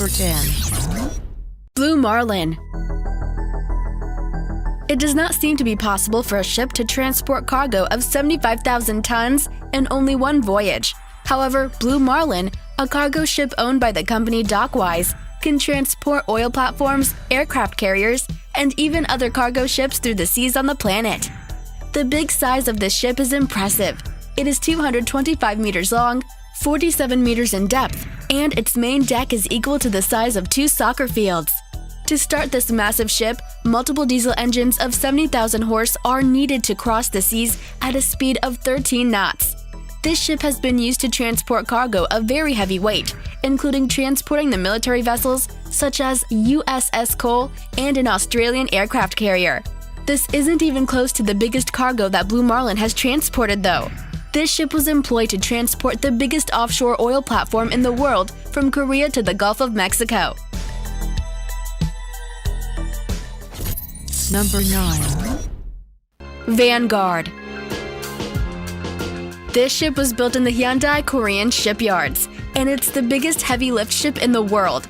Number 10. Blue Marlin. It does not seem to be possible for a ship to transport cargo of 75,000 tons in only one voyage. However, Blue Marlin, a cargo ship owned by the company Dockwise, can transport oil platforms, aircraft carriers, and even other cargo ships through the seas on the planet. The big size of this ship is impressive. It is 225 meters long, 47 meters in depth, and its main deck is equal to the size of 2 soccer fields. To start this massive ship, multiple diesel engines of 70,000 horse are needed to cross the seas at a speed of 13 knots. This ship has been used to transport cargo of very heavy weight, including transporting the military vessels such as USS Cole and an Australian aircraft carrier. This isn't even close to the biggest cargo that Blue Marlin has transported, though. This ship was employed to transport the biggest offshore oil platform in the world from Korea to the Gulf of Mexico. Number 9. Vanguard. This ship was built in the Hyundai Korean shipyards, and it's the biggest heavy lift ship in the world.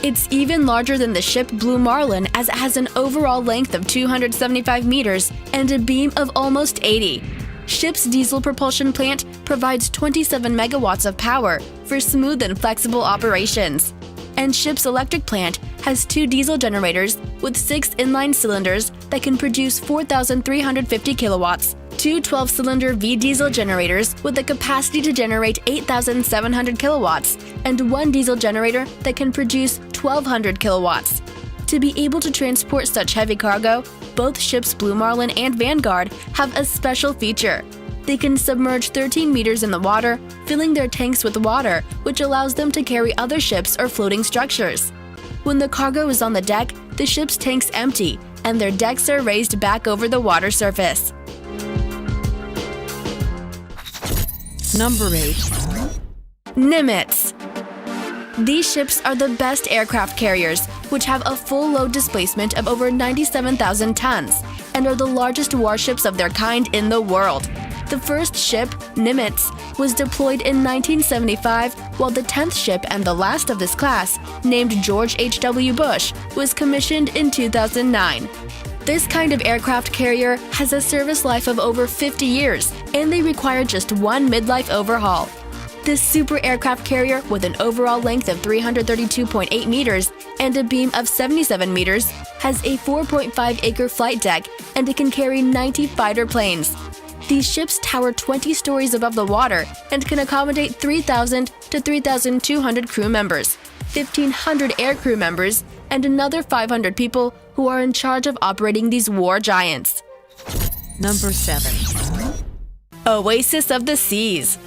It's even larger than the ship Blue Marlin, as it has an overall length of 275 meters and a beam of almost 80. Ship's diesel propulsion plant provides 27 megawatts of power for smooth and flexible operations. And ship's electric plant has 2 diesel generators with 6 inline cylinders that can produce 4,350 kilowatts, 2 12-cylinder V-diesel generators with the capacity to generate 8,700 kilowatts, and 1 diesel generator that can produce 1,200 kilowatts. To be able to transport such heavy cargo, both ships Blue Marlin and Vanguard have a special feature. They can submerge 13 meters in the water, filling their tanks with water, which allows them to carry other ships or floating structures. When the cargo is on the deck, the ship's tanks empty, and their decks are raised back over the water surface. Number 8. Nimitz. These ships are the best aircraft carriers, which have a full load displacement of over 97,000 tons and are the largest warships of their kind in the world. The first ship, Nimitz, was deployed in 1975, while the 10th ship and the last of this class, named George H.W. Bush, was commissioned in 2009. This kind of aircraft carrier has a service life of over 50 years, and they require just 1 midlife overhaul. This super aircraft carrier, with an overall length of 332.8 meters and a beam of 77 meters, has a 4.5-acre flight deck, and it can carry 90 fighter planes. These ships tower 20 stories above the water and can accommodate 3,000 to 3,200 crew members, 1,500 air crew members, and another 500 people who are in charge of operating these war giants. Number 7. Oasis of the Seas.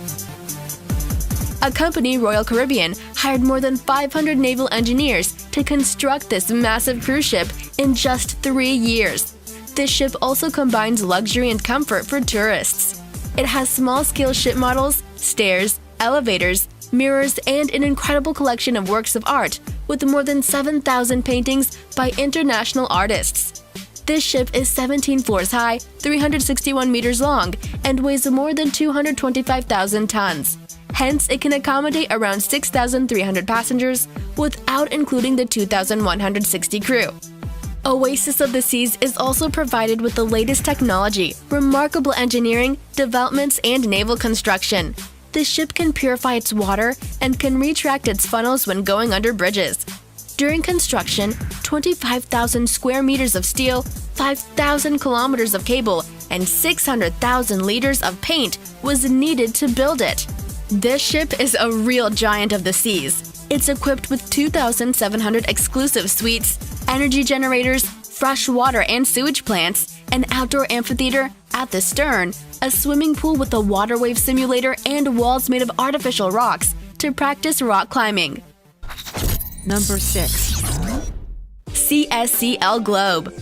A company, Royal Caribbean, hired more than 500 naval engineers to construct this massive cruise ship in just 3 years. This ship also combines luxury and comfort for tourists. It has small-scale ship models, stairs, elevators, mirrors, and an incredible collection of works of art with more than 7,000 paintings by international artists. This ship is 17 floors high, 361 meters long, and weighs more than 225,000 tons. Hence, it can accommodate around 6,300 passengers without including the 2,160 crew. Oasis of the Seas is also provided with the latest technology, remarkable engineering, developments, and naval construction. The ship can purify its water and can retract its funnels when going under bridges. During construction, 25,000 square meters of steel, 5,000 kilometers of cable, and 600,000 liters of paint was needed to build it. This ship is a real giant of the seas. It's equipped with 2,700 exclusive suites, energy generators, fresh water and sewage plants, an outdoor amphitheater at the stern, a swimming pool with a water wave simulator, and walls made of artificial rocks to practice rock climbing. Number 6. CSCL Globe.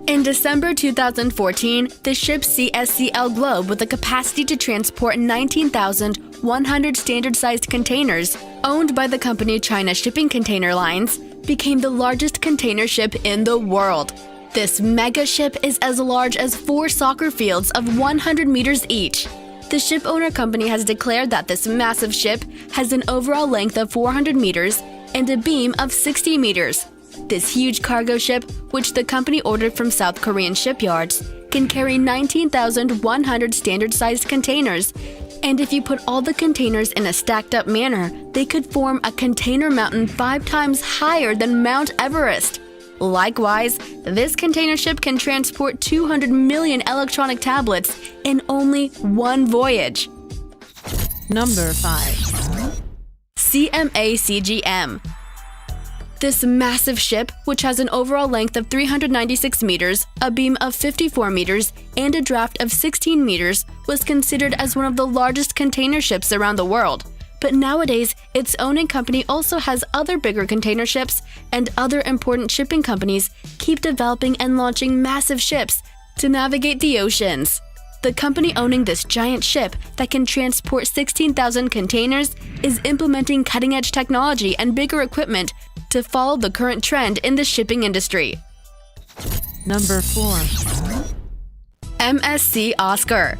In December 2014, the ship CSCL Globe, with a capacity to transport 19,100 standard-sized containers, owned by the company China Shipping Container Lines, became the largest container ship in the world. This mega ship is as large as 4 soccer fields of 100 meters each. The ship owner company has declared that this massive ship has an overall length of 400 meters and a beam of 60 meters. This huge cargo ship, which the company ordered from South Korean shipyards, can carry 19,100 standard-sized containers, and if you put all the containers in a stacked-up manner, they could form a container mountain 5 times higher than Mount Everest. Likewise, this container ship can transport 200 million electronic tablets in only one voyage. Number 5. CMA CGM. This massive ship, which has an overall length of 396 meters, a beam of 54 meters, and a draft of 16 meters, was considered as one of the largest container ships around the world. But nowadays, its owning company also has other bigger container ships, and other important shipping companies keep developing and launching massive ships to navigate the oceans. The company owning this giant ship that can transport 16,000 containers is implementing cutting-edge technology and bigger equipment to follow the current trend in the shipping industry. Number 4. MSC Oscar.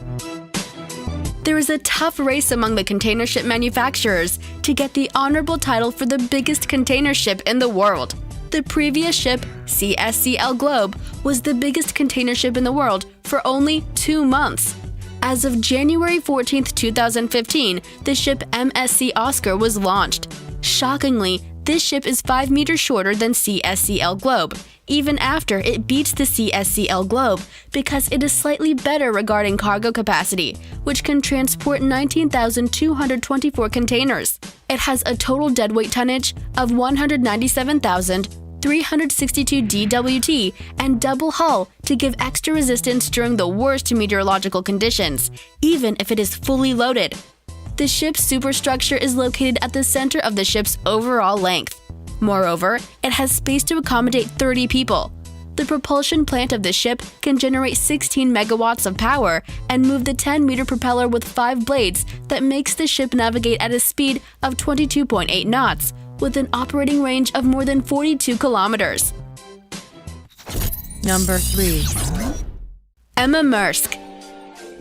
There is a tough race among the container ship manufacturers to get the honorable title for the biggest container ship in the world. The previous ship, CSCL Globe, was the biggest container ship in the world for only 2 months. As of January 14, 2015, the ship MSC Oscar was launched. Shockingly, this ship is 5 meters shorter than CSCL Globe, even after it beats the CSCL Globe because it is slightly better regarding cargo capacity, which can transport 19,224 containers. It has a total deadweight tonnage of 197,362 DWT and double hull to give extra resistance during the worst meteorological conditions, even if it is fully loaded. The ship's superstructure is located at the center of the ship's overall length. Moreover, it has space to accommodate 30 people. The propulsion plant of the ship can generate 16 megawatts of power and move the 10-meter propeller with 5 blades that makes the ship navigate at a speed of 22.8 knots, with an operating range of more than 42 kilometers. Number 3. Emma Maersk.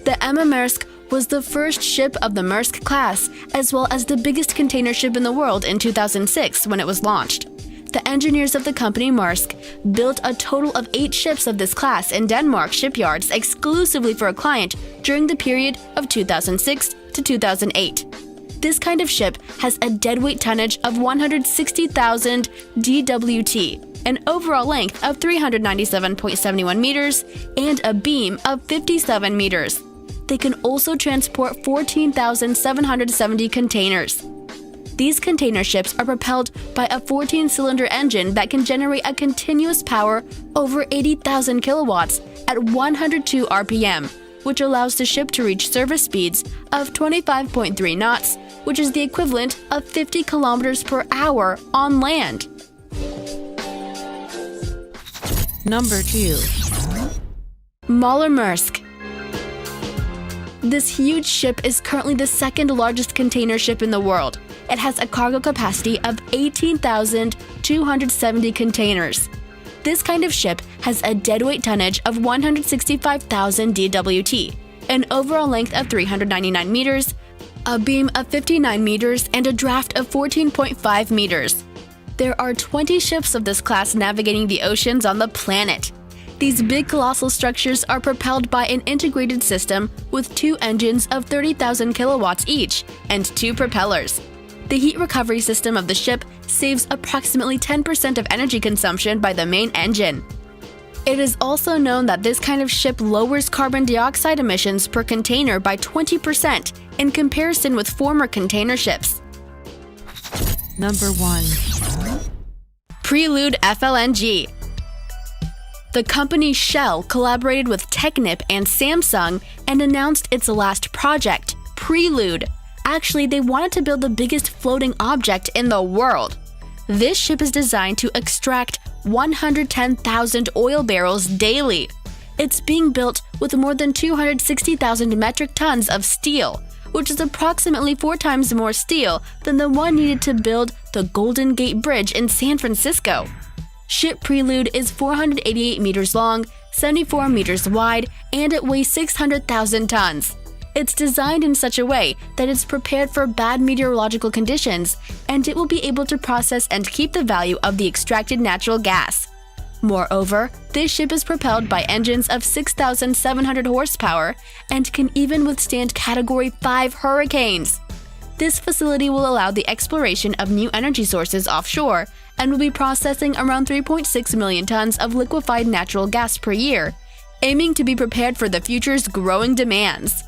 The Emma Maersk was the first ship of the Maersk class, as well as the biggest container ship in the world in 2006 when it was launched. The engineers of the company Maersk built a total of 8 ships of this class in Denmark shipyards exclusively for a client during the period of 2006 to 2008. This kind of ship has a deadweight tonnage of 160,000 DWT, an overall length of 397.71 meters, and a beam of 57 meters. They can also transport 14,770 containers. These container ships are propelled by a 14-cylinder engine that can generate a continuous power over 80,000 kilowatts at 102 RPM, which allows the ship to reach service speeds of 25.3 knots, which is the equivalent of 50 kilometers per hour on land. Number 2. Moller Maersk. This huge ship is currently the second largest container ship in the world. It has a cargo capacity of 18,270 containers. This kind of ship has a deadweight tonnage of 165,000 DWT, an overall length of 399 meters, a beam of 59 meters, and a draft of 14.5 meters. There are 20 ships of this class navigating the oceans on the planet. These big colossal structures are propelled by an integrated system with 2 engines of 30,000 kilowatts each and 2 propellers. The heat recovery system of the ship saves approximately 10% of energy consumption by the main engine. It is also known that this kind of ship lowers carbon dioxide emissions per container by 20% in comparison with former container ships. Number 1. Prelude FLNG. The company Shell collaborated with Technip and Samsung and announced its last project, Prelude. Actually, they wanted to build the biggest floating object in the world. This ship is designed to extract 110,000 oil barrels daily. It's being built with more than 260,000 metric tons of steel, which is approximately 4 times more steel than the one needed to build the Golden Gate Bridge in San Francisco. Ship Prelude is 488 meters long, 74 meters wide, and it weighs 600,000 tons. It's designed in such a way that it's prepared for bad meteorological conditions, and it will be able to process and keep the value of the extracted natural gas. Moreover, this ship is propelled by engines of 6,700 horsepower and can even withstand Category 5 hurricanes. This facility will allow the exploration of new energy sources offshore and will be processing around 3.6 million tons of liquefied natural gas per year, aiming to be prepared for the future's growing demands.